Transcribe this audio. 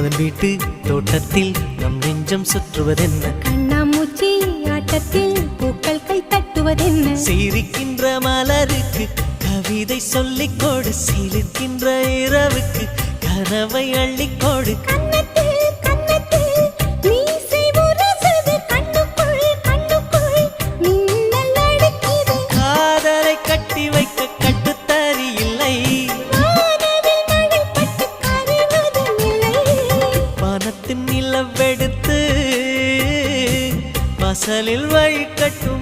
மன்மதன் வீட்டு தோட்டத்தில் நம் நெஞ்சம் சுற்றுவதென்ன கண்ணாமூச்சி ஆட்டத்தில் பூக்கள் கை தட்டுவதென்ன சிரிக்கின்ற மலருக்கு கவிதை சொல்லிக்கோடு சிரிக்கின்ற இரவுக்கு கனவை அள்ளிக்கோடு காதலை கட்டி வைக்க கட்டுத்தறி இல்லை வானத்தின் நிலவெடுத்து வாசலில் வழி கட்டும்